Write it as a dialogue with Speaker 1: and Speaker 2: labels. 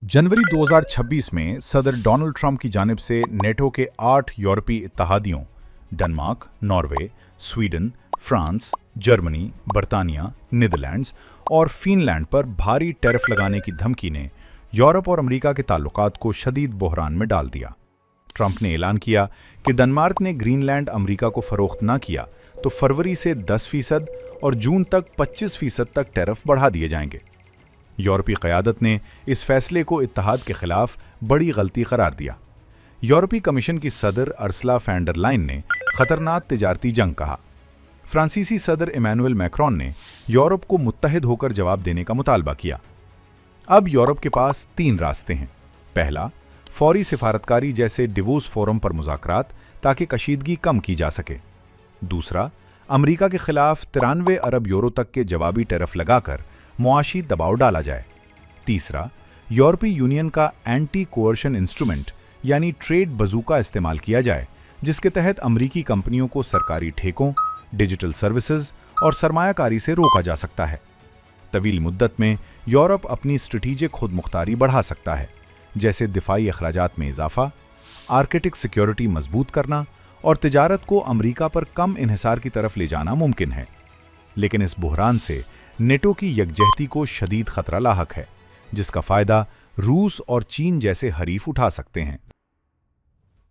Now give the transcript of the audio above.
Speaker 1: जनवरी 2026 में सदर Donald Trump की जानिब से नेटो के 8 यूरोपीय इत्तेहादियों Denmark, Norway, Sweden, France, Germany, बर्तानिया, नीदरलैंड्स और फिनलैंड पर भारी टैरिफ लगाने की धमकी ने यूरोप और अमेरिका के ताल्लुकात को शदीद बहरान में डाल दिया। ट्रंप ने ऐलान किया कि डेनमार्क ने ग्रीनलैंड अमेरिका को फरोख्त न किया तो फरवरी से 10% और जून तक 25% तक टैरिफ बढ़ा दिए जाएंगे। यूरोपीय क़यादत ने इस फैसले को इत्तेहाद के खिलाफ बड़ी गलती करार दिया। यूरोपीय कमीशन की सदर अर्सला फैन डर लाइन ने खतरनाक तिजारती जंग कहा। फ्रांसीसी सदर इमैनुअल मैक्रोन ने यूरोप को मुत्तहिद होकर जवाब देने का मुतालबा किया। अब यूरोप के पास 3 रास्ते हैं। पहला, फौरी सिफारतकारी जैसे डिवोर्स फोरम पर मुज़ाकरात ताकि कशीदगी कम की जा सके। दूसरा, अमेरिका के खिलाफ 93 अरब यूरो तक के जवाबी टैरिफ लगाकर मुआशी दबाव डाला जाए। तीसरा, यूरोपीय यूनियन का एंटी कोअर्शन इंस्ट्रूमेंट यानी ट्रेड बजूका इस्तेमाल किया जाए, जिसके तहत अमरीकी कंपनियों को सरकारी ठेकों, डिजिटल सर्विसेज और सरमायाकारी से रोका जा सकता है। तवील मुद्दत में यूरोप अपनी स्ट्रेटेजिक खुद मुख्तारी बढ़ा सकता है, जैसे दिफाई अखराजात में इजाफा, आर्कटिक सिक्योरिटी मजबूत करना और तिजारत को अमरीका पर कम इन्हिसार की तरफ ले जाना मुमकिन है। लेकिन इस बहरान से नेटो की यकजहती को शदीद खतरा लाहक है, जिसका फायदा रूस और चीन जैसे हरीफ उठा सकते हैं।